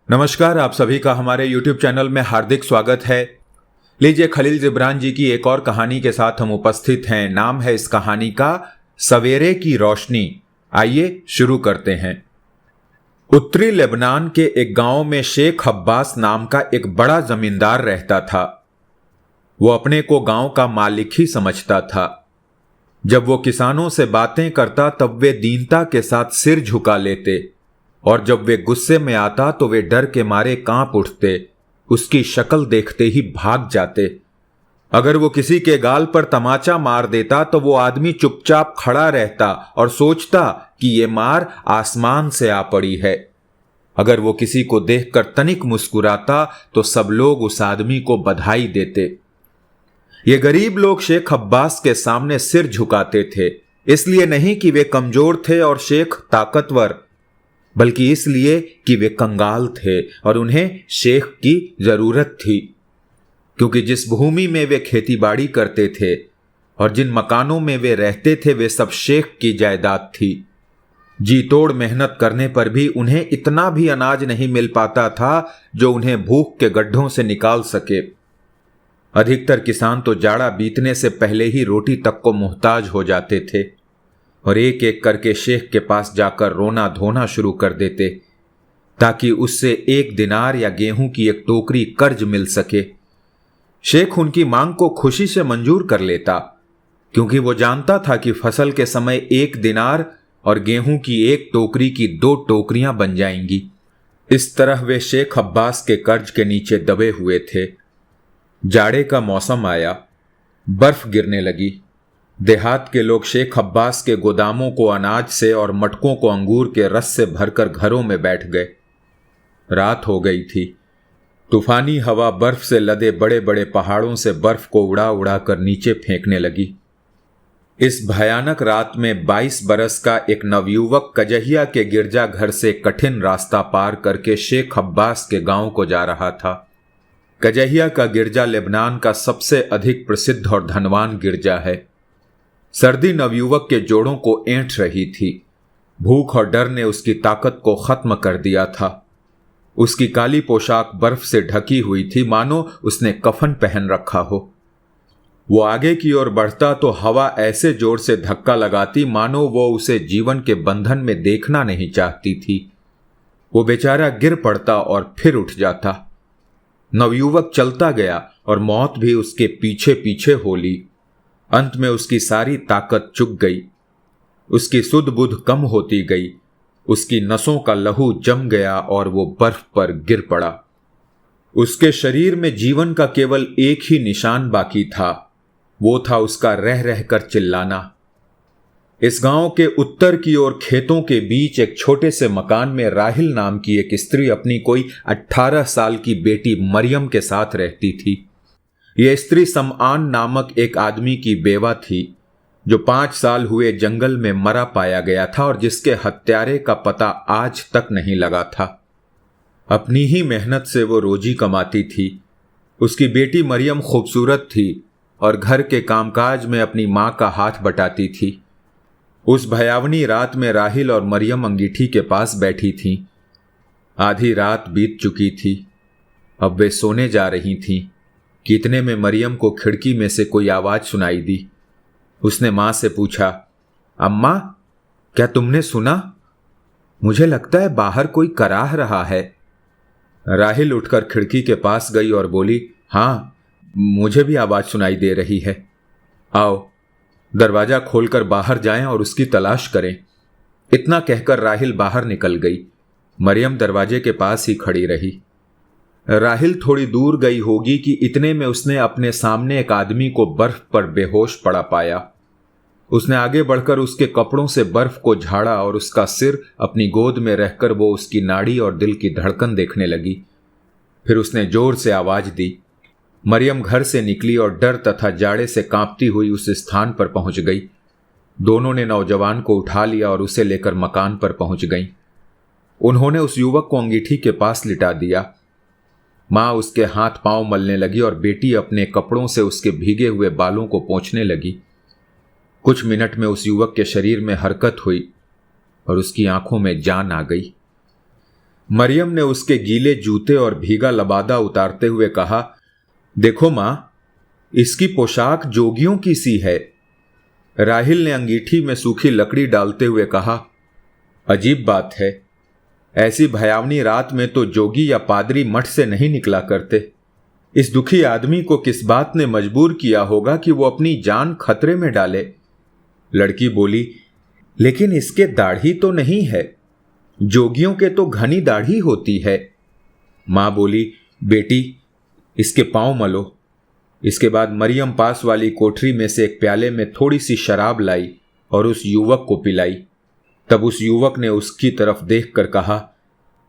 नमस्कार, आप सभी का हमारे YouTube चैनल में हार्दिक स्वागत है। लीजिए, खलील जिब्रान जी की एक और कहानी के साथ हम उपस्थित हैं। नाम है इस कहानी का सवेरे की रोशनी। आइए शुरू करते हैं। उत्तरी लेबनान के एक गांव में शेख अब्बास नाम का एक बड़ा जमींदार रहता था। वो अपने को गांव का मालिक ही समझता था। जब वो किसानों से बातें करता तब वे दीनता के साथ सिर झुका लेते, और जब वे गुस्से में आता तो वे डर के मारे कांप उठते, उसकी शक्ल देखते ही भाग जाते। अगर वो किसी के गाल पर तमाचा मार देता तो वो आदमी चुपचाप खड़ा रहता और सोचता कि ये मार आसमान से आ पड़ी है। अगर वो किसी को देखकर तनिक मुस्कुराता तो सब लोग उस आदमी को बधाई देते। ये गरीब लोग शेख अब्बास के सामने सिर झुकाते थे, इसलिए नहीं कि वे कमजोर थे और शेख ताकतवर, बल्कि इसलिए कि वे कंगाल थे और उन्हें शेख की जरूरत थी। क्योंकि जिस भूमि में वे खेतीबाड़ी करते थे और जिन मकानों में वे रहते थे वे सब शेख की जायदाद थी। जी तोड़ मेहनत करने पर भी उन्हें इतना भी अनाज नहीं मिल पाता था जो उन्हें भूख के गड्ढों से निकाल सके। अधिकतर किसान तो जाड़ा बीतने से पहले ही रोटी तक को मोहताज हो जाते थे और एक एक करके शेख के पास जाकर रोना धोना शुरू कर देते ताकि उससे 1 दिनार या गेहूं की एक टोकरी कर्ज मिल सके। शेख उनकी मांग को खुशी से मंजूर कर लेता, क्योंकि वो जानता था कि फसल के समय 1 दिनार और गेहूं की 1 टोकरी की 2 टोकरियां बन जाएंगी। इस तरह वे शेख अब्बास के कर्ज के नीचे दबे हुए थे। जाड़े का मौसम आया, बर्फ गिरने लगी। देहात के लोग शेख अब्बास के गोदामों को अनाज से और मटकों को अंगूर के रस से भरकर घरों में बैठ गए। रात हो गई थी। तूफानी हवा बर्फ से लदे बड़े बड़े पहाड़ों से बर्फ को उड़ा उड़ा कर नीचे फेंकने लगी। इस भयानक रात में 22 बरस का एक नवयुवक कजहिया के गिरजाघर से कठिन रास्ता पार करके शेख अब्बास के गांव को जा रहा था। कजहिया का गिरजा लेबनान का सबसे अधिक प्रसिद्ध और धनवान गिरजा है। सर्दी नवयुवक के जोड़ों को ऐंठ रही थी। भूख और डर ने उसकी ताकत को खत्म कर दिया था। उसकी काली पोशाक बर्फ से ढकी हुई थी, मानो उसने कफन पहन रखा हो। वो आगे की ओर बढ़ता तो हवा ऐसे जोर से धक्का लगाती मानो वो उसे जीवन के बंधन में देखना नहीं चाहती थी। वो बेचारा गिर पड़ता और फिर उठ जाता। नवयुवक चलता गया और मौत भी उसके पीछे पीछे हो ली। अंत में उसकी सारी ताकत चुक गई। उसकी सुध बुध कम होती गई। उसकी नसों का लहू जम गया और वो बर्फ पर गिर पड़ा। उसके शरीर में जीवन का केवल एक ही निशान बाकी था, वो था उसका रह रहकर चिल्लाना। इस गांव के उत्तर की ओर खेतों के बीच एक छोटे से मकान में राहिल नाम की एक स्त्री अपनी कोई 18 साल की बेटी मरियम के साथ रहती थी। यह स्त्री समआन नामक एक आदमी की बेवा थी, जो 5 साल हुए जंगल में मरा पाया गया था और जिसके हत्यारे का पता आज तक नहीं लगा था। अपनी ही मेहनत से वो रोजी कमाती थी। उसकी बेटी मरियम खूबसूरत थी और घर के कामकाज में अपनी मां का हाथ बटाती थी। उस भयावनी रात में राहिल और मरियम अंगीठी के पास बैठी थीं। आधी रात बीत चुकी थी। अब वे सोने जा रही थीं कि इतने में मरियम को खिड़की में से कोई आवाज सुनाई दी। उसने मां से पूछा, अम्मा, क्या तुमने सुना? मुझे लगता है बाहर कोई कराह रहा है। राहिल उठकर खिड़की के पास गई और बोली, हाँ, मुझे भी आवाज सुनाई दे रही है। आओ, दरवाजा खोलकर बाहर जाएं और उसकी तलाश करें। इतना कहकर राहिल बाहर निकल गई। मरियम दरवाजे के पास ही खड़ी रही। राहिल थोड़ी दूर गई होगी कि इतने में उसने अपने सामने एक आदमी को बर्फ पर बेहोश पड़ा पाया। उसने आगे बढ़कर उसके कपड़ों से बर्फ को झाड़ा और उसका सिर अपनी गोद में रहकर वो उसकी नाड़ी और दिल की धड़कन देखने लगी। फिर उसने जोर से आवाज दी। मरियम घर से निकली और डर तथा जाड़े से कांपती हुई उस स्थान पर पहुंच गई। दोनों ने नौजवान को उठा लिया और उसे लेकर मकान पर पहुंच गईं। उन्होंने उस युवक को अंगीठी के पास लिटा दिया। मां उसके हाथ पांव मलने लगी और बेटी अपने कपड़ों से उसके भीगे हुए बालों को पोंछने लगी। कुछ मिनट में उस युवक के शरीर में हरकत हुई और उसकी आंखों में जान आ गई। मरियम ने उसके गीले जूते और भीगा लबादा उतारते हुए कहा, देखो मां, इसकी पोशाक जोगियों की सी है। राहिल ने अंगीठी में सूखी लकड़ी डालते हुए कहा, अजीब बात है, ऐसी भयावनी रात में तो जोगी या पादरी मठ से नहीं निकला करते। इस दुखी आदमी को किस बात ने मजबूर किया होगा कि वो अपनी जान खतरे में डाले। लड़की बोली, लेकिन इसके दाढ़ी तो नहीं है, जोगियों के तो घनी दाढ़ी होती है। मां बोली, बेटी, इसके पांव मलो। इसके बाद मरियम पास वाली कोठरी में से एक प्याले में थोड़ी सी शराब लाई और उस युवक को पिलाई। तब उस युवक ने उसकी तरफ देखकर कहा,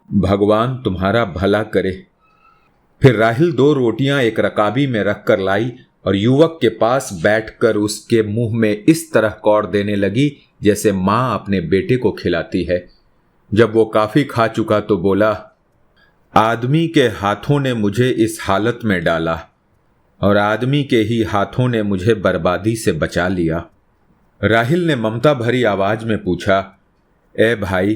भगवान तुम्हारा भला करे। फिर राहिल 2 रोटियां एक रकाबी में रखकर लाई और युवक के पास बैठकर उसके मुंह में इस तरह कौर देने लगी जैसे मां अपने बेटे को खिलाती है। जब वो काफी खा चुका तो बोला, आदमी के हाथों ने मुझे इस हालत में डाला और आदमी के ही हाथों ने मुझे बर्बादी से बचा लिया। राहिल ने ममता भरी आवाज में पूछा, ए भाई,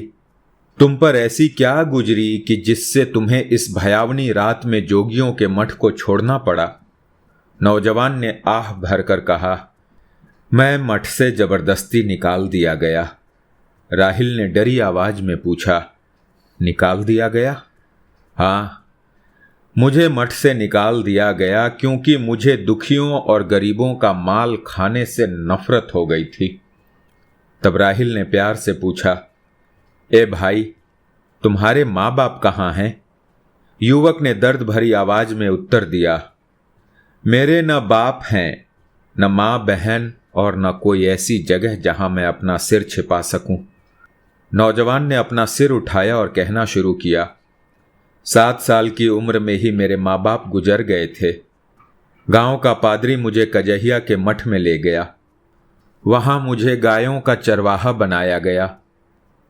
तुम पर ऐसी क्या गुजरी कि जिससे तुम्हें इस भयावनी रात में जोगियों के मठ को छोड़ना पड़ा? नौजवान ने आह भरकर कहा, मैं मठ से जबरदस्ती निकाल दिया गया। राहिल ने डरी आवाज में पूछा, निकाल दिया गया? हाँ, मुझे मठ से निकाल दिया गया क्योंकि मुझे दुखियों और गरीबों का माल खाने से नफरत हो गई थी। तब राहिल ने प्यार से पूछा, ए भाई, तुम्हारे मां बाप कहां हैं? युवक ने दर्द भरी आवाज में उत्तर दिया, मेरे न बाप हैं, न मां बहन और न कोई ऐसी जगह जहां मैं अपना सिर छिपा सकूं। नौजवान ने अपना सिर उठाया और कहना शुरू किया, 7 साल की उम्र में ही मेरे माँ बाप गुजर गए थे। गांव का पादरी मुझे कजहिया के मठ में ले गया। वहां मुझे गायों का चरवाहा बनाया गया।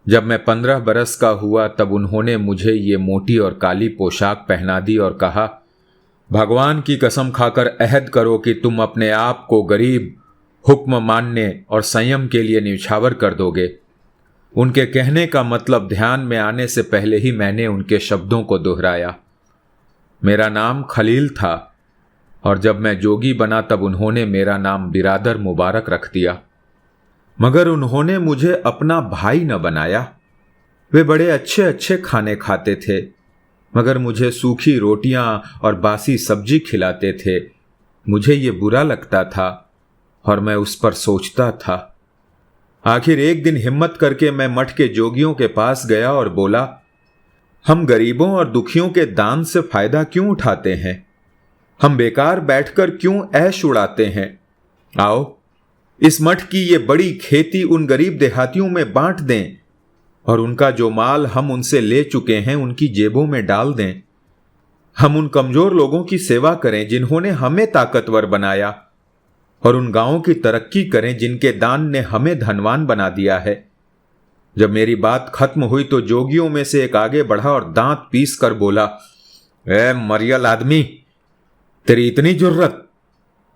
जब मैं 15 बरस का हुआ तब उन्होंने मुझे ये मोटी और काली पोशाक पहना दी और कहा, भगवान की कसम खाकर अहद करो कि तुम अपने आप को गरीब, हुक्म मानने और संयम के लिए न्यौछावर कर दोगे। उनके कहने का मतलब ध्यान में आने से पहले ही मैंने उनके शब्दों को दोहराया। मेरा नाम खलील था और जब मैं जोगी बना तब उन्होंने मेरा नाम बिरादर मुबारक रख दिया। मगर उन्होंने मुझे अपना भाई न बनाया। वे बड़े अच्छे अच्छे खाने खाते थे, मगर मुझे सूखी रोटियां और बासी सब्जी खिलाते थे। मुझे ये बुरा लगता था और मैं उस पर सोचता था। आखिर एक दिन हिम्मत करके मैं मठ के जोगियों के पास गया और बोला, हम गरीबों और दुखियों के दान से फायदा क्यों उठाते हैं? हम बेकार बैठकर क्यों ऐश उड़ाते हैं? आओ, इस मठ की ये बड़ी खेती उन गरीब देहातियों में बांट दें और उनका जो माल हम उनसे ले चुके हैं उनकी जेबों में डाल दें। हम उन कमजोर लोगों की सेवा करें जिन्होंने हमें ताकतवर बनाया और उन गांवों की तरक्की करें जिनके दान ने हमें धनवान बना दिया है। जब मेरी बात खत्म हुई तो जोगियों में से एक आगे बढ़ा और दांत पीस कर बोला, ए मरियल आदमी, तेरी इतनी जुर्रत?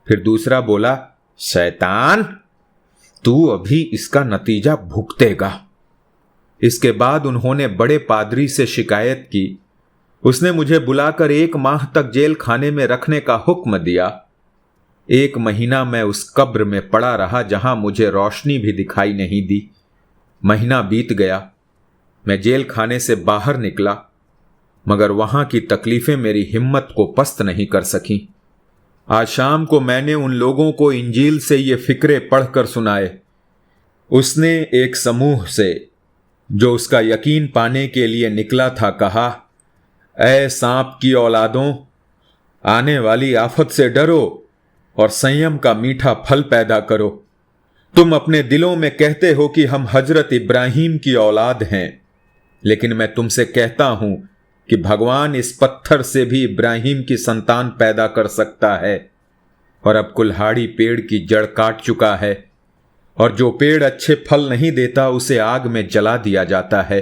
फिर दूसरा बोला, शैतान, तू अभी इसका नतीजा भुगतेगा। इसके बाद उन्होंने बड़े पादरी से शिकायत की। उसने मुझे बुलाकर 1 माह तक जेल खाने में रखने का हुक्म दिया। 1 महीना मैं उस कब्र में पड़ा रहा जहां मुझे रोशनी भी दिखाई नहीं दी। महीना बीत गया। मैं जेल खाने से बाहर निकला, मगर वहां की तकलीफें मेरी हिम्मत को पस्त नहीं कर सकीं। आज शाम को मैंने उन लोगों को इंजील से ये फिक्रे पढ़कर सुनाए। उसने एक समूह से जो उसका यकीन पाने के लिए निकला था कहा, ऐ सांप की औलादों, आने वाली आफत से डरो और संयम का मीठा फल पैदा करो। तुम अपने दिलों में कहते हो कि हम हजरत इब्राहिम की औलाद हैं, लेकिन मैं तुमसे कहता हूं कि भगवान इस पत्थर से भी इब्राहिम की संतान पैदा कर सकता है। और अब कुल्हाड़ी पेड़ की जड़ काट चुका है और जो पेड़ अच्छे फल नहीं देता उसे आग में जला दिया जाता है।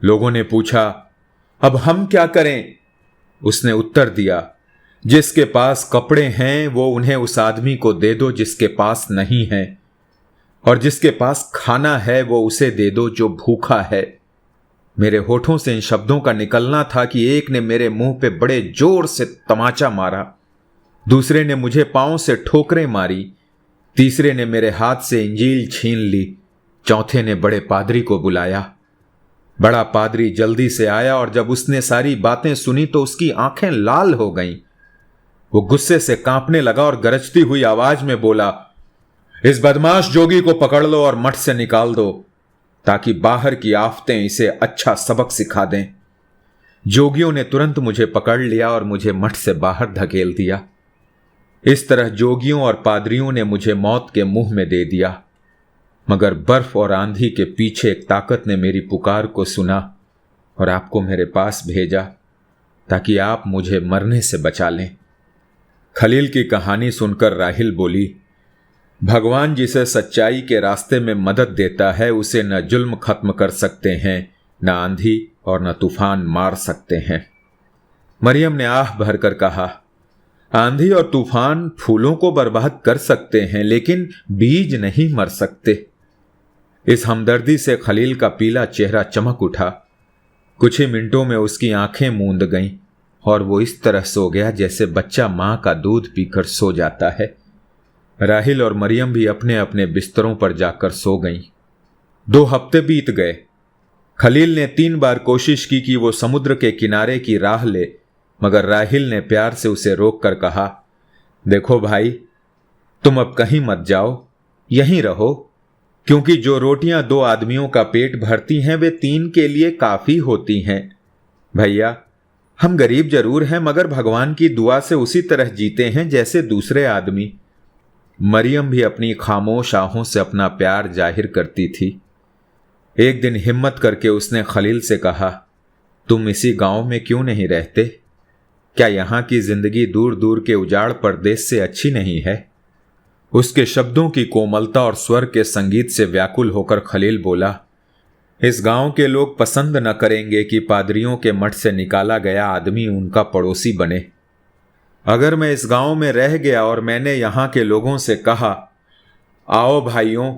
लोगों ने पूछा, अब हम क्या करें? उसने उत्तर दिया, जिसके पास कपड़े हैं वो उन्हें उस आदमी को दे दो जिसके पास नहीं है, और जिसके पास खाना है वो उसे दे दो जो भूखा है। मेरे होठों से इन शब्दों का निकलना था कि एक ने मेरे मुंह पे बड़े जोर से तमाचा मारा, दूसरे ने मुझे पांव से ठोकरें मारी, तीसरे ने मेरे हाथ से इंजील छीन ली, चौथे ने बड़े पादरी को बुलाया। बड़ा पादरी जल्दी से आया और जब उसने सारी बातें सुनी तो उसकी आंखें लाल हो गईं। वो गुस्से से कांपने लगा और गरजती हुई आवाज में बोला, इस बदमाश जोगी को पकड़ लो और मठ से निकाल दो, ताकि बाहर की आफतें इसे अच्छा सबक सिखा दें। जोगियों ने तुरंत मुझे पकड़ लिया और मुझे मठ से बाहर धकेल दिया। इस तरह जोगियों और पादरियों ने मुझे मौत के मुंह में दे दिया, मगर बर्फ और आंधी के पीछे एक ताकत ने मेरी पुकार को सुना और आपको मेरे पास भेजा ताकि आप मुझे मरने से बचा लें। खलील की कहानी सुनकर राहिल बोली, भगवान जिसे सच्चाई के रास्ते में मदद देता है उसे न जुल्म खत्म कर सकते हैं, न आंधी और न तूफान मार सकते हैं। मरियम ने आह भरकर कहा, आंधी और तूफान फूलों को बर्बाद कर सकते हैं लेकिन बीज नहीं मर सकते। इस हमदर्दी से खलील का पीला चेहरा चमक उठा। कुछ ही मिनटों में उसकी आंखें मूंद गईं और वो इस तरह सो गया जैसे बच्चा मां का दूध पीकर सो जाता है। राहिल और मरियम भी अपने अपने बिस्तरों पर जाकर सो गईं। 2 हफ्ते बीत गए। खलील ने 3 बार कोशिश की कि वो समुद्र के किनारे की राह ले, मगर राहिल ने प्यार से उसे रोककर कहा, देखो भाई, तुम अब कहीं मत जाओ, यहीं रहो, क्योंकि जो रोटियां 2 आदमियों का पेट भरती हैं वे 3 के लिए काफी होती हैं। भैया, हम गरीब जरूर हैं मगर भगवान की दुआ से उसी तरह जीते हैं जैसे दूसरे आदमी। मरियम भी अपनी खामोश आहों से अपना प्यार जाहिर करती थी। एक दिन हिम्मत करके उसने खलील से कहा, तुम इसी गांव में क्यों नहीं रहते? क्या यहां की जिंदगी दूर दूर के उजाड़ परदेश से अच्छी नहीं है? उसके शब्दों की कोमलता और स्वर के संगीत से व्याकुल होकर खलील बोला, इस गांव के लोग पसंद न करेंगे कि पादरियों के मठ से निकाला गया आदमी उनका पड़ोसी बने। अगर मैं इस गांव में रह गया और मैंने यहां के लोगों से कहा, आओ भाइयों,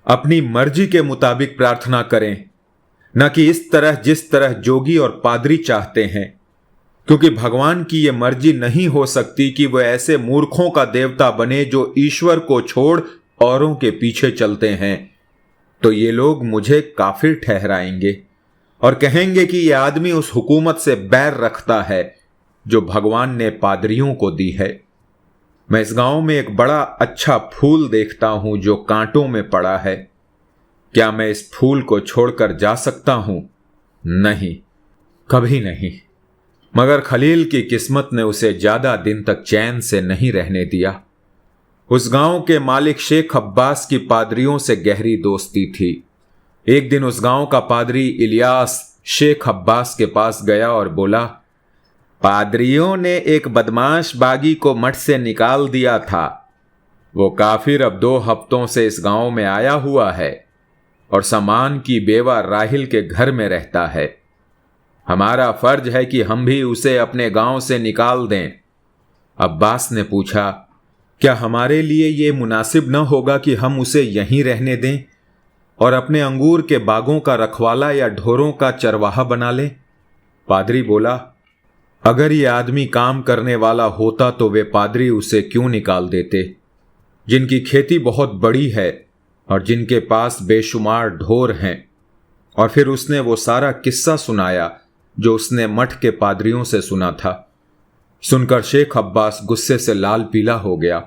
अपनी मर्जी के मुताबिक प्रार्थना करें, न कि इस तरह जिस तरह जोगी और पादरी चाहते हैं, क्योंकि भगवान की यह मर्जी नहीं हो सकती कि वह ऐसे मूर्खों का देवता बने जो ईश्वर को छोड़ औरों के पीछे चलते हैं, तो ये लोग मुझे काफिर ठहराएंगे और कहेंगे कि यह आदमी उस हुकूमत से बैर रखता है जो भगवान ने पादरियों को दी है। मैं इस गांव में एक बड़ा अच्छा फूल देखता हूं जो कांटों में पड़ा है। क्या मैं इस फूल को छोड़कर जा सकता हूं? नहीं, कभी नहीं। मगर खलील की किस्मत ने उसे ज्यादा दिन तक चैन से नहीं रहने दिया। उस गांव के मालिक शेख अब्बास की पादरियों से गहरी दोस्ती थी। एक दिन उस गांव का पादरी इलियास शेख अब्बास के पास गया और बोला, पादरियों ने एक बदमाश बागी को मठ से निकाल दिया था। वो काफिर अब 2 हफ्तों से इस गांव में आया हुआ है और सामान की बेवा राहिल के घर में रहता है। हमारा फर्ज है कि हम भी उसे अपने गांव से निकाल दें। अब्बास ने पूछा, क्या हमारे लिए यह मुनासिब न होगा कि हम उसे यहीं रहने दें और अपने अंगूर के बागों का रखवाला या ढोरों का चरवाहा बना लें? पादरी बोला, अगर ये आदमी काम करने वाला होता तो वे पादरी उसे क्यों निकाल देते, जिनकी खेती बहुत बड़ी है और जिनके पास बेशुमार ढोर हैं। और फिर उसने वो सारा किस्सा सुनाया जो उसने मठ के पादरियों से सुना था। सुनकर शेख अब्बास गुस्से से लाल पीला हो गया।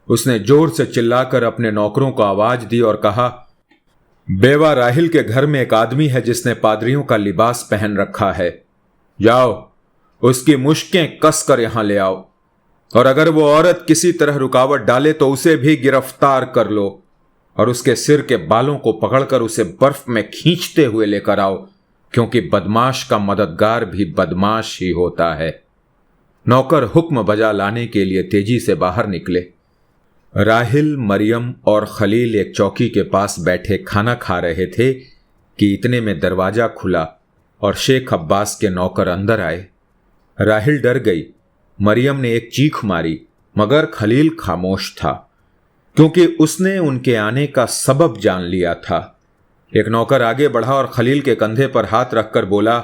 उसने जोर से चिल्लाकर अपने नौकरों को आवाज दी और कहा, बेवा राहिल के घर में एक आदमी है जिसने पादरियों का लिबास पहन रखा है। जाओ, उसकी मुश्कें कस कर यहां ले आओ, और अगर वो औरत किसी तरह रुकावट डाले तो उसे भी गिरफ्तार कर लो और उसके सिर के बालों को पकड़कर उसे बर्फ में खींचते हुए लेकर आओ, क्योंकि बदमाश का मददगार भी बदमाश ही होता है। नौकर हुक्म बजा लाने के लिए तेजी से बाहर निकले। राहिल, मरियम और खलील एक चौकी के पास बैठे खाना खा रहे थे कि इतने में दरवाजा खुला और शेख अब्बास के नौकर अंदर आए। राहिल डर गई। मरियम ने एक चीख मारी, मगर खलील खामोश था, क्योंकि उसने उनके आने का सबब जान लिया था। एक नौकर आगे बढ़ा और खलील के कंधे पर हाथ रखकर बोला,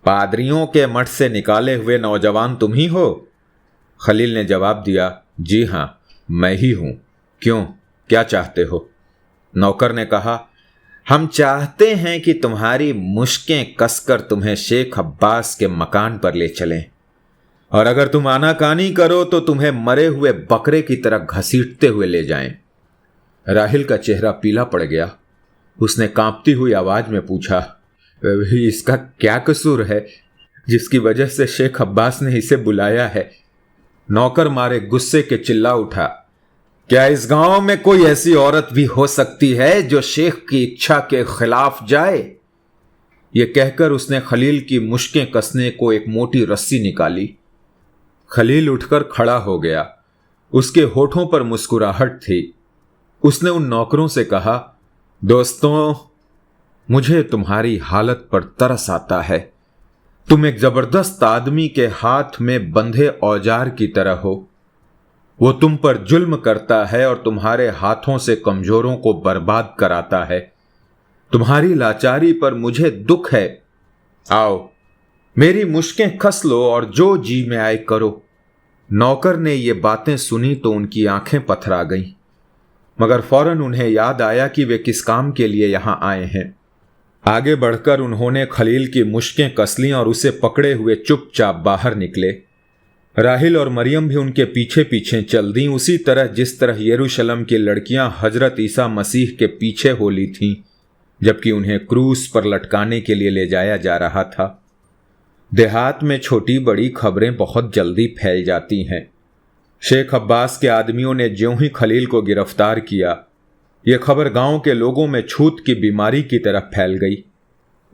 पादरियों के मठ से निकाले हुए नौजवान तुम ही हो? खलील ने जवाब दिया, जी हां, मैं ही हूं। क्यों, क्या चाहते हो? नौकर ने कहा, हम चाहते हैं कि तुम्हारी मुश्कें कसकर तुम्हें शेख अब्बास के मकान पर ले चलें, और अगर तुम आनाकानी करो तो तुम्हें मरे हुए बकरे की तरह घसीटते हुए ले जाएं। राहिल का चेहरा पीला पड़ गया। उसने कांपती हुई आवाज में पूछा, इसका क्या कसूर है जिसकी वजह से शेख अब्बास ने इसे बुलाया है? नौकर मारे गुस्से के चिल्ला उठा, क्या इस गांव में कोई ऐसी औरत भी हो सकती है जो शेख की इच्छा के खिलाफ जाए? यह कहकर उसने खलील की मुश्कें कसने को एक मोटी रस्सी निकाली। खलील उठकर खड़ा हो गया। उसके होठों पर मुस्कुराहट थी। उसने उन नौकरों से कहा, दोस्तों, मुझे तुम्हारी हालत पर तरस आता है। तुम एक जबरदस्त आदमी के हाथ में बंधे औजार की तरह हो। वो तुम पर जुल्म करता है और तुम्हारे हाथों से कमजोरों को बर्बाद कराता है। तुम्हारी लाचारी पर मुझे दुख है। आओ, मेरी मुश्कें कस लो और जो जी में आए करो। नौकर ने ये बातें सुनी तो उनकी आंखें पथरा गईं, मगर फौरन उन्हें याद आया कि वे किस काम के लिए यहां आए हैं। आगे बढ़कर उन्होंने खलील की मुश्कें कस लीं और उसे पकड़े हुए चुपचाप बाहर निकले। राहिल और मरियम भी उनके पीछे पीछे चल दी, उसी तरह जिस तरह यरूशलेम की लड़कियां हजरत ईसा मसीह के पीछे हो ली थीं जबकि उन्हें क्रूस पर लटकाने के लिए ले जाया जा रहा था। देहात में छोटी बड़ी खबरें बहुत जल्दी फैल जाती हैं। शेख अब्बास के आदमियों ने ज्यों ही खलील को गिरफ्तार किया, यह खबर गांव के लोगों में छूत की बीमारी की तरह फैल गई।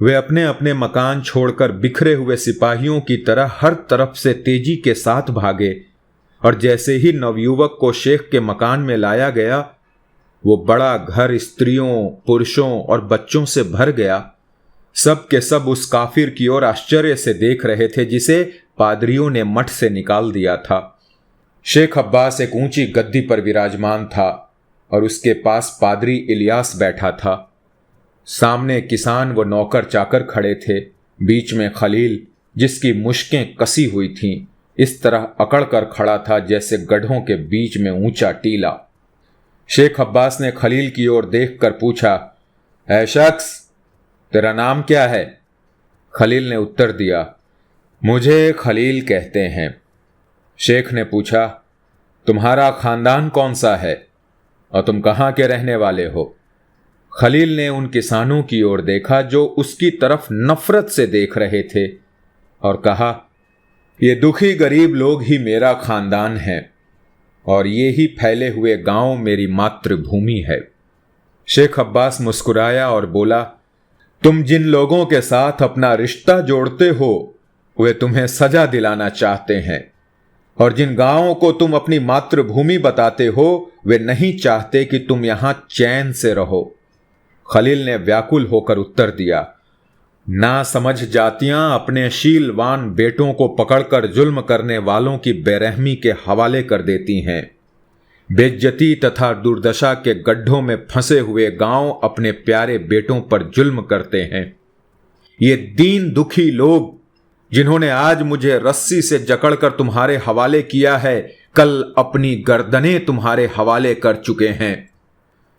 वे अपने अपने मकान छोड़कर बिखरे हुए सिपाहियों की तरह हर तरफ से तेजी के साथ भागे, और जैसे ही नवयुवक को शेख के मकान में लाया गया, वो बड़ा घर स्त्रियों, पुरुषों और बच्चों से भर गया। सब के सब उस काफिर की ओर आश्चर्य से देख रहे थे जिसे पादरियों ने मठ से निकाल दिया था। शेख अब्बास एक ऊंची गद्दी पर विराजमान था और उसके पास पादरी इलियास बैठा था। सामने किसान व नौकर चाकर खड़े थे। बीच में खलील, जिसकी मुश्कें कसी हुई थीं, इस तरह अकड़ कर खड़ा था जैसे गड्ढों के बीच में ऊंचा टीला। शेख अब्बास ने खलील की ओर देखकर पूछा, ऐ शख्स, तेरा नाम क्या है? खलील ने उत्तर दिया, मुझे खलील कहते हैं। शेख ने पूछा, तुम्हारा खानदान कौन सा है और तुम कहां के रहने वाले हो? खलील ने उन किसानों की ओर देखा जो उसकी तरफ नफरत से देख रहे थे और कहा, ये दुखी गरीब लोग ही मेरा खानदान है और ये ही फैले हुए गांव मेरी मातृभूमि है। शेख अब्बास मुस्कुराया और बोला, तुम जिन लोगों के साथ अपना रिश्ता जोड़ते हो वे तुम्हें सजा दिलाना चाहते हैं, और जिन गांवों को तुम अपनी मातृभूमि बताते हो वे नहीं चाहते कि तुम यहां चैन से रहो। खलील ने व्याकुल होकर उत्तर दिया, ना समझ जातियां अपने शीलवान बेटों को पकड़कर जुल्म करने वालों की बेरहमी के हवाले कर देती हैं। बेइज्जती तथा दुर्दशा के गड्ढों में फंसे हुए गांव अपने प्यारे बेटों पर जुल्म करते हैं। ये दीन दुखी लोग जिन्होंने आज मुझे रस्सी से जकड़कर तुम्हारे हवाले किया है, कल अपनी गर्दनें तुम्हारे हवाले कर चुके हैं।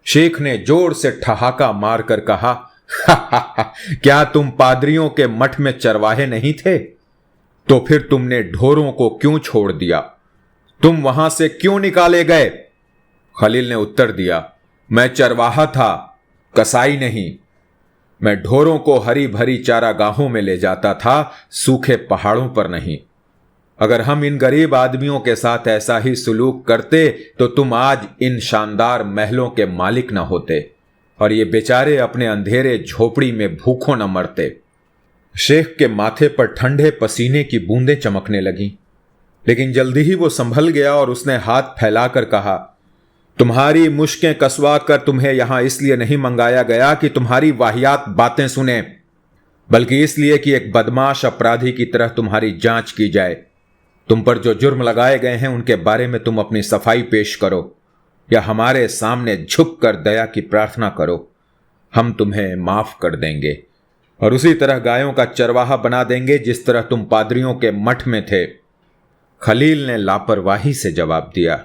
शेख ने जोर से ठहाका मारकर कहा, क्या तुम पादरियों के मठ में चरवाहे नहीं थे? तो फिर तुमने ढोरों को क्यों छोड़ दिया? तुम वहां से क्यों निकाले गए? खलील ने उत्तर दिया, मैं चरवाहा था, कसाई नहीं। मैं ढोरों को हरी भरी चारागाहों में ले जाता था, सूखे पहाड़ों पर नहीं। अगर हम इन गरीब आदमियों के साथ ऐसा ही सुलूक करते तो तुम आज इन शानदार महलों के मालिक न होते और ये बेचारे अपने अंधेरे झोपड़ी में भूखों न मरते। शेख के माथे पर ठंडे पसीने की बूंदें चमकने लगीं, लेकिन जल्दी ही वो संभल गया और उसने हाथ फैलाकर कहा, तुम्हारी मुश्कें कसवा कर तुम्हें यहां इसलिए नहीं मंगाया गया कि तुम्हारी वाहियात बातें सुने, बल्कि इसलिए कि एक बदमाश अपराधी की तरह तुम्हारी जांच की जाए। तुम पर जो जुर्म लगाए गए हैं उनके बारे में तुम अपनी सफाई पेश करो या हमारे सामने झुककर दया की प्रार्थना करो। हम तुम्हें माफ कर देंगे और उसी तरह गायों का चरवाहा बना देंगे जिस तरह तुम पादरियों के मठ में थे। खलील ने लापरवाही से जवाब दिया,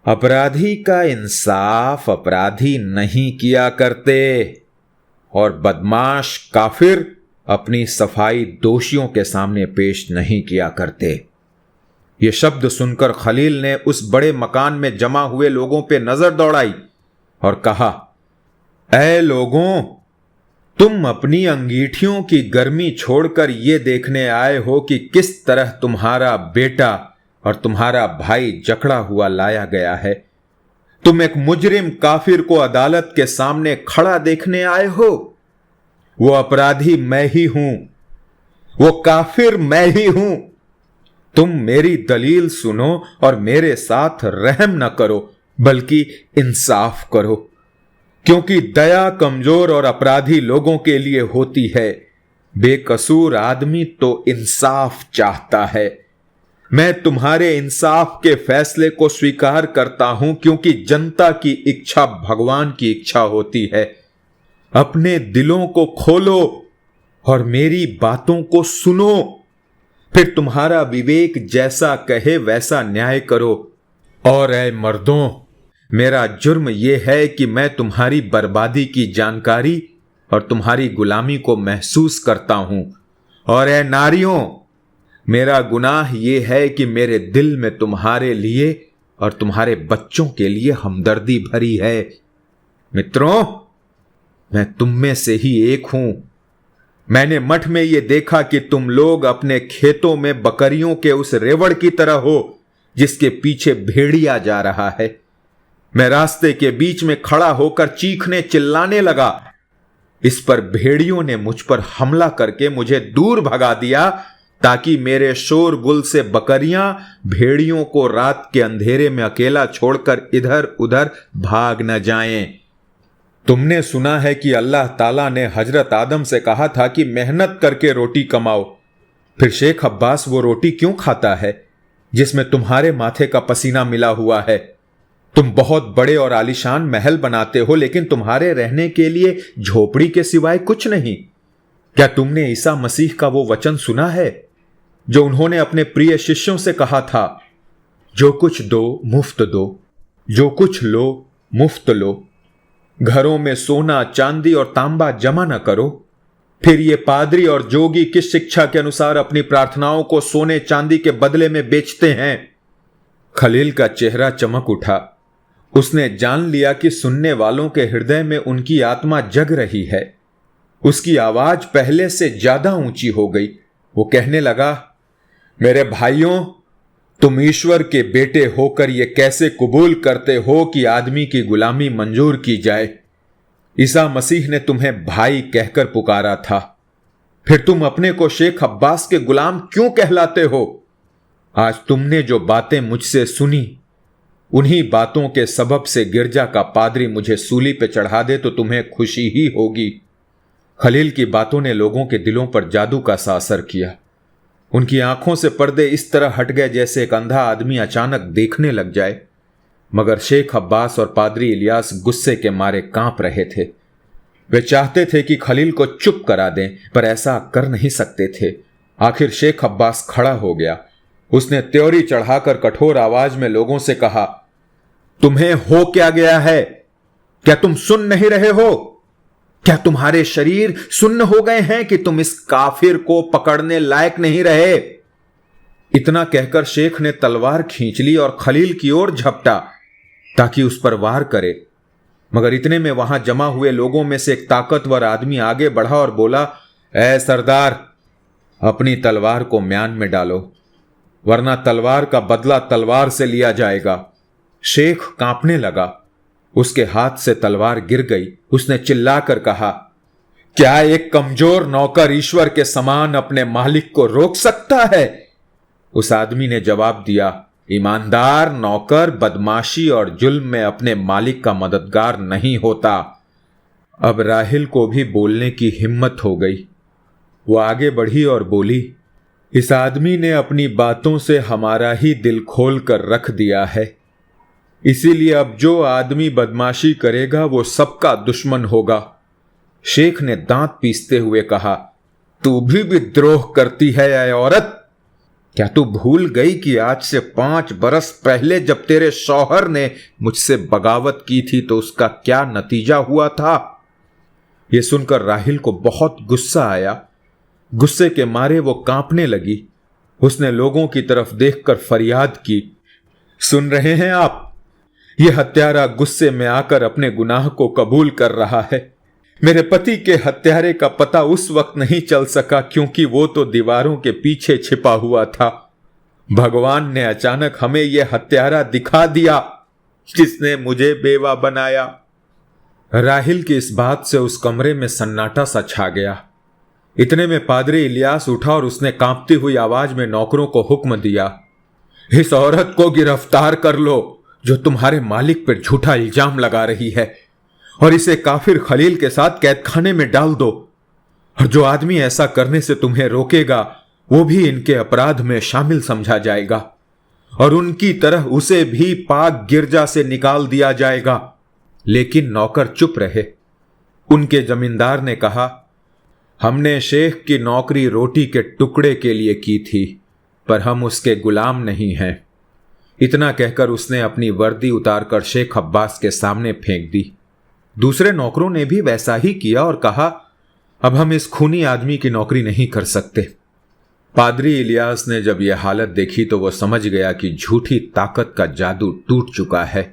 अपराधी का इंसाफ अपराधी नहीं किया करते और बदमाश काफिर अपनी सफाई दोषियों के सामने पेश नहीं किया करते। ये शब्द सुनकर खलील ने उस बड़े मकान में जमा हुए लोगों पे नजर दौड़ाई और कहा, ऐ लोगों, तुम अपनी अंगीठियों की गर्मी छोड़कर ये देखने आए हो कि किस तरह तुम्हारा बेटा और तुम्हारा भाई जकड़ा हुआ लाया गया है। तुम एक मुजरिम काफिर को अदालत के सामने खड़ा देखने आए हो। वो अपराधी मैं ही हूं, वो काफिर मैं ही हूं। तुम मेरी दलील सुनो और मेरे साथ रहम न करो बल्कि इंसाफ करो, क्योंकि दया कमजोर और अपराधी लोगों के लिए होती है। बेकसूर आदमी तो इंसाफ चाहता है। मैं तुम्हारे इंसाफ के फैसले को स्वीकार करता हूं, क्योंकि जनता की इच्छा भगवान की इच्छा होती है। अपने दिलों को खोलो और मेरी बातों को सुनो, फिर तुम्हारा विवेक जैसा कहे वैसा न्याय करो। और ऐ मर्दों, मेरा जुर्म यह है कि मैं तुम्हारी बर्बादी की जानकारी और तुम्हारी गुलामी को महसूस करता हूं। और ऐ नारियों, मेरा गुनाह यह है कि मेरे दिल में तुम्हारे लिए और तुम्हारे बच्चों के लिए हमदर्दी भरी है। मित्रों, मैं तुम में से ही एक हूं। मैंने मठ में यह देखा कि तुम लोग अपने खेतों में बकरियों के उस रेवड़ की तरह हो जिसके पीछे भेड़िया जा रहा है। मैं रास्ते के बीच में खड़ा होकर चीखने चिल्लाने लगा। इस पर भेड़ियों ने मुझ पर हमला करके मुझे दूर भगा दिया, ताकि मेरे शोरगुल से बकरियां भेड़ियों को रात के अंधेरे में अकेला छोड़कर इधर उधर भाग न जाएं। तुमने सुना है कि अल्लाह ताला ने हजरत आदम से कहा था कि मेहनत करके रोटी कमाओ। फिर शेख अब्बास वो रोटी क्यों खाता है जिसमें तुम्हारे माथे का पसीना मिला हुआ है? तुम बहुत बड़े और आलीशान महल बनाते हो, लेकिन तुम्हारे रहने के लिए झोपड़ी के सिवाय कुछ नहीं। क्या तुमने ईसा मसीह का वो वचन सुना है जो उन्होंने अपने प्रिय शिष्यों से कहा था, जो कुछ दो मुफ्त दो, जो कुछ लो मुफ्त लो, घरों में सोना चांदी और तांबा जमा न करो। फिर ये पादरी और जोगी किस शिक्षा के अनुसार अपनी प्रार्थनाओं को सोने चांदी के बदले में बेचते हैं? खलील का चेहरा चमक उठा। उसने जान लिया कि सुनने वालों के हृदय में उनकी आत्मा जग रही है। उसकी आवाज पहले से ज्यादा ऊंची हो गई। वो कहने लगा, मेरे भाइयों, तुम ईश्वर के बेटे होकर यह कैसे कबूल करते हो कि आदमी की गुलामी मंजूर की जाए? ईसा मसीह ने तुम्हें भाई कहकर पुकारा था, फिर तुम अपने को शेख अब्बास के गुलाम क्यों कहलाते हो? आज तुमने जो बातें मुझसे सुनी, उन्हीं बातों के सबब से गिरजा का पादरी मुझे सूली पे चढ़ा दे तो तुम्हें खुशी ही होगी। खलील की बातों ने लोगों के दिलों पर जादू का सा असर किया। उनकी आंखों से पर्दे इस तरह हट गए जैसे एक अंधा आदमी अचानक देखने लग जाए। मगर शेख अब्बास और पादरी इलियास गुस्से के मारे कांप रहे थे। वे चाहते थे कि खलील को चुप करा दें, पर ऐसा कर नहीं सकते थे। आखिर शेख अब्बास खड़ा हो गया। उसने त्योरी चढ़ाकर कठोर आवाज में लोगों से कहा, तुम्हें हो क्या गया है? क्या तुम सुन नहीं रहे हो? क्या तुम्हारे शरीर सुन्न हो गए हैं कि तुम इस काफिर को पकड़ने लायक नहीं रहे? इतना कहकर शेख ने तलवार खींच ली और खलील की ओर झपटा ताकि उस पर वार करे। मगर इतने में वहां जमा हुए लोगों में से एक ताकतवर आदमी आगे बढ़ा और बोला, ऐ सरदार, अपनी तलवार को म्यान में डालो, वरना तलवार का बदला तलवार से लिया जाएगा। शेख कांपने लगा। उसके हाथ से तलवार गिर गई। उसने चिल्लाकर कहा, क्या एक कमजोर नौकर ईश्वर के समान अपने मालिक को रोक सकता है? उस आदमी ने जवाब दिया, ईमानदार नौकर बदमाशी और जुल्म में अपने मालिक का मददगार नहीं होता। अब राहिल को भी बोलने की हिम्मत हो गई। वो आगे बढ़ी और बोली, इस आदमी ने अपनी बातों से हमारा ही दिल खोल कर रख दिया है। इसीलिए अब जो आदमी बदमाशी करेगा वो सबका दुश्मन होगा। शेख ने दांत पीसते हुए कहा, तू भी विद्रोह करती है ऐ औरत? क्या तू भूल गई कि आज से 5 बरस पहले जब तेरे शौहर ने मुझसे बगावत की थी तो उसका क्या नतीजा हुआ था? यह सुनकर राहिल को बहुत गुस्सा आया। गुस्से के मारे वो कांपने लगी। उसने लोगों की तरफ देखकर फरियाद की, सुन रहे हैं आप? यह हत्यारा गुस्से में आकर अपने गुनाह को कबूल कर रहा है। मेरे पति के हत्यारे का पता उस वक्त नहीं चल सका क्योंकि वो तो दीवारों के पीछे छिपा हुआ था। भगवान ने अचानक हमें यह हत्यारा दिखा दिया जिसने मुझे बेवा बनाया। राहिल की इस बात से उस कमरे में सन्नाटा सा छा गया। इतने में पादरी इलियास उठा और उसने कांपती हुई आवाज में नौकरों को हुक्म दिया, इस औरत को गिरफ्तार कर लो जो तुम्हारे मालिक पर झूठा इल्जाम लगा रही है, और इसे काफिर खलील के साथ कैदखाने में डाल दो। और जो आदमी ऐसा करने से तुम्हें रोकेगा वो भी इनके अपराध में शामिल समझा जाएगा और उनकी तरह उसे भी पाक गिरजा से निकाल दिया जाएगा। लेकिन नौकर चुप रहे। उनके जमींदार ने कहा, हमने शेख की नौकरी रोटी के टुकड़े के लिए की थी, पर हम उसके गुलाम नहीं हैं। इतना कहकर उसने अपनी वर्दी उतारकर शेख अब्बास के सामने फेंक दी। दूसरे नौकरों ने भी वैसा ही किया और कहा, अब हम इस खूनी आदमी की नौकरी नहीं कर सकते। पादरी इलियास ने जब यह हालत देखी तो वो समझ गया कि झूठी ताकत का जादू टूट चुका है।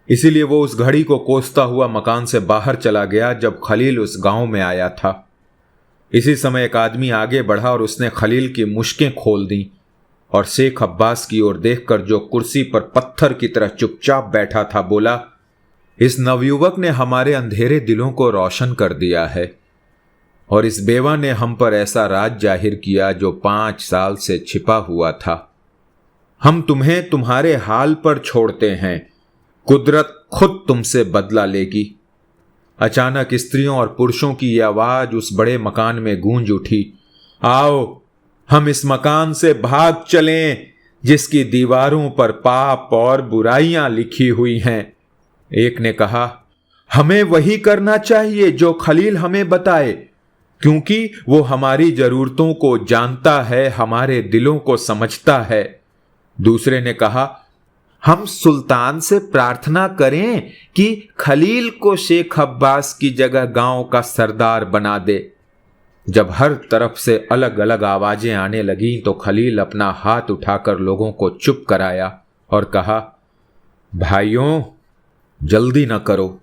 इसीलिए वो उस घड़ी को कोसता हुआ मकान से बाहर चला गया जब खलील उस गांव में आया था। इसी समय एक आदमी आगे बढ़ा और उसने खलील की मुश्कें खोल दी और शेख अब्बास की ओर देखकर, जो कुर्सी पर पत्थर की तरह चुपचाप बैठा था, बोला, इस नवयुवक ने हमारे अंधेरे दिलों को रोशन कर दिया है और इस बेवा ने हम पर ऐसा राज जाहिर किया जो 5 साल से छिपा हुआ था। हम तुम्हें तुम्हारे हाल पर छोड़ते हैं, कुदरत खुद तुमसे बदला लेगी। अचानक स्त्रियों और पुरुषों की यह आवाज उस बड़े मकान में गूंज उठी, आओ हम इस मकान से भाग चलें जिसकी दीवारों पर पाप और बुराइयां लिखी हुई हैं। एक ने कहा, हमें वही करना चाहिए जो खलील हमें बताए, क्योंकि वो हमारी जरूरतों को जानता है, हमारे दिलों को समझता है। दूसरे ने कहा, हम सुल्तान से प्रार्थना करें कि खलील को शेख अब्बास की जगह गांव का सरदार बना दे। जब हर तरफ से अलग अलग आवाजें आने लगीं तो खलील अपना हाथ उठाकर लोगों को चुप कराया और कहा, भाइयों जल्दी न करो।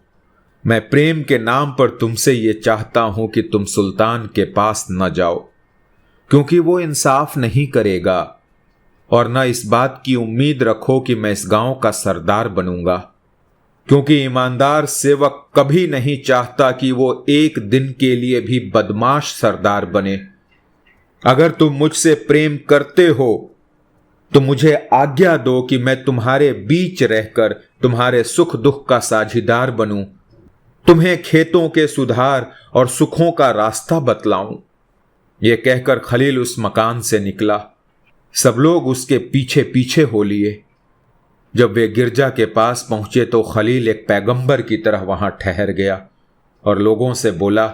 मैं प्रेम के नाम पर तुमसे ये चाहता हूं कि तुम सुल्तान के पास न जाओ, क्योंकि वो इंसाफ नहीं करेगा, और न इस बात की उम्मीद रखो कि मैं इस गांव का सरदार बनूंगा, क्योंकि ईमानदार सेवक कभी नहीं चाहता कि वो एक दिन के लिए भी बदमाश सरदार बने। अगर तुम मुझसे प्रेम करते हो तो मुझे आज्ञा दो कि मैं तुम्हारे बीच रहकर तुम्हारे सुख दुख का साझीदार बनूं, तुम्हें खेतों के सुधार और सुखों का रास्ता बतलाऊं। यह कहकर खलील उस मकान से निकला। सब लोग उसके पीछे पीछे हो लिए। जब वे गिरजा के पास पहुंचे तो खलील एक पैगंबर की तरह वहां ठहर गया और लोगों से बोला,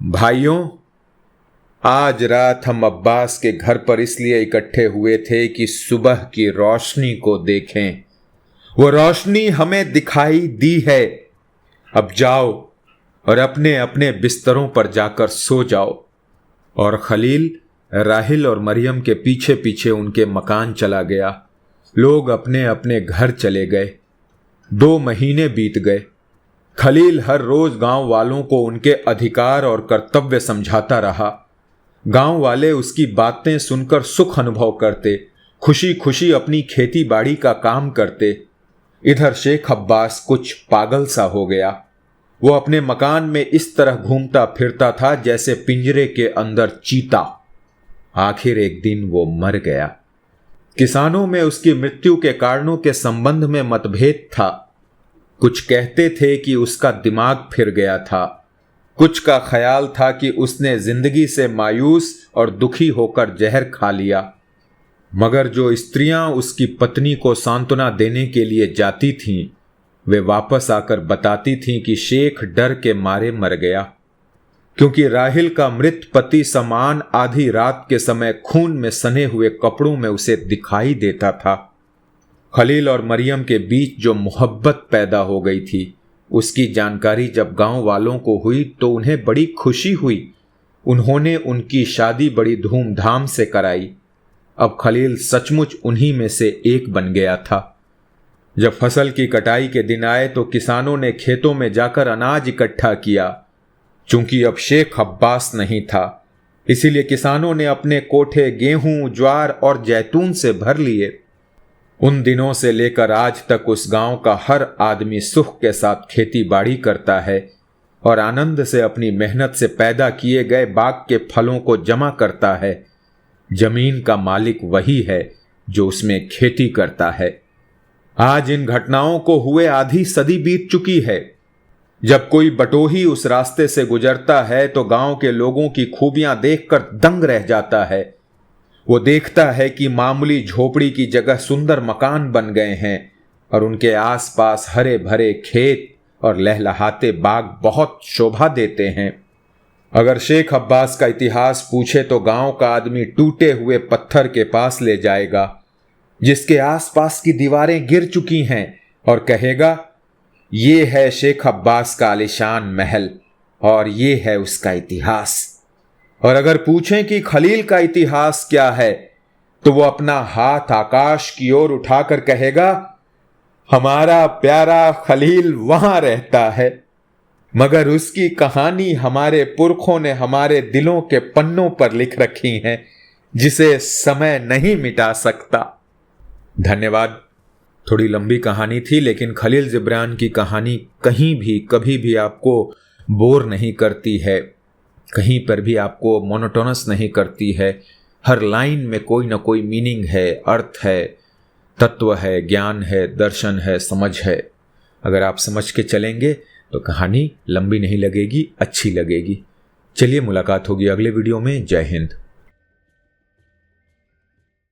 भाइयों आज रात हम अब्बास के घर पर इसलिए इकट्ठे हुए थे कि सुबह की रोशनी को देखें। वो रोशनी हमें दिखाई दी है। अब जाओ और अपने अपने बिस्तरों पर जाकर सो जाओ। और खलील राहिल और मरियम के पीछे पीछे उनके मकान चला गया। लोग अपने अपने घर चले गए। 2 महीने बीत गए। खलील हर रोज गांव वालों को उनके अधिकार और कर्तव्य समझाता रहा। गांव वाले उसकी बातें सुनकर सुख अनुभव करते, खुशी खुशी अपनी खेती बाड़ी का काम करते। इधर शेख अब्बास कुछ पागल सा हो गया। वो अपने मकान में इस तरह घूमता फिरता था जैसे पिंजरे के अंदर चीता। आखिर एक दिन वो मर गया। किसानों में उसकी मृत्यु के कारणों के संबंध में मतभेद था। कुछ कहते थे कि उसका दिमाग फिर गया था, कुछ का ख्याल था कि उसने जिंदगी से मायूस और दुखी होकर जहर खा लिया। मगर जो स्त्रियां उसकी पत्नी को सांत्वना देने के लिए जाती थीं, वे वापस आकर बताती थीं कि शेख डर के मारे मर गया, क्योंकि राहिल का मृत पति समान आधी रात के समय खून में सने हुए कपड़ों में उसे दिखाई देता था। खलील और मरियम के बीच जो मोहब्बत पैदा हो गई थी, उसकी जानकारी जब गांव वालों को हुई तो उन्हें बड़ी खुशी हुई। उन्होंने उनकी शादी बड़ी धूमधाम से कराई। अब खलील सचमुच उन्हीं में से एक बन गया था। जब फसल की कटाई के दिन आए तो किसानों ने खेतों में जाकर अनाज इकट्ठा किया। चूंकि अब शेख अब्बास नहीं था, इसीलिए किसानों ने अपने कोठे गेहूं, ज्वार और जैतून से भर लिए। उन दिनों से लेकर आज तक उस गांव का हर आदमी सुख के साथ खेती बाड़ी करता है और आनंद से अपनी मेहनत से पैदा किए गए बाग के फलों को जमा करता है। जमीन का मालिक वही है जो उसमें खेती करता है। आज इन घटनाओं को हुए आधी सदी बीत चुकी है। जब कोई बटोही उस रास्ते से गुजरता है तो गांव के लोगों की खूबियां देखकर दंग रह जाता है। वो देखता है कि मामूली झोपड़ी की जगह सुंदर मकान बन गए हैं और उनके आसपास हरे भरे खेत और लहलहाते बाग बहुत शोभा देते हैं। अगर शेख अब्बास का इतिहास पूछे तो गांव का आदमी टूटे हुए पत्थर के पास ले जाएगा जिसके आसपास की दीवारें गिर चुकी हैं और कहेगा, ये है शेख अब्बास का आलीशान महल और ये है उसका इतिहास। और अगर पूछें कि खलील का इतिहास क्या है तो वो अपना हाथ आकाश की ओर उठाकर कहेगा, हमारा प्यारा खलील वहां रहता है, मगर उसकी कहानी हमारे पुरखों ने हमारे दिलों के पन्नों पर लिख रखी है, जिसे समय नहीं मिटा सकता। धन्यवाद। थोड़ी लंबी कहानी थी, लेकिन खलील जिब्रान की कहानी कहीं भी कभी भी आपको बोर नहीं करती है, कहीं पर भी आपको मोनोटोनस नहीं करती है। हर लाइन में कोई ना कोई मीनिंग है, अर्थ है, तत्व है, ज्ञान है, दर्शन है, समझ है। अगर आप समझ के चलेंगे तो कहानी लंबी नहीं लगेगी, अच्छी लगेगी। चलिए मुलाकात होगी अगले वीडियो में। जय हिंद।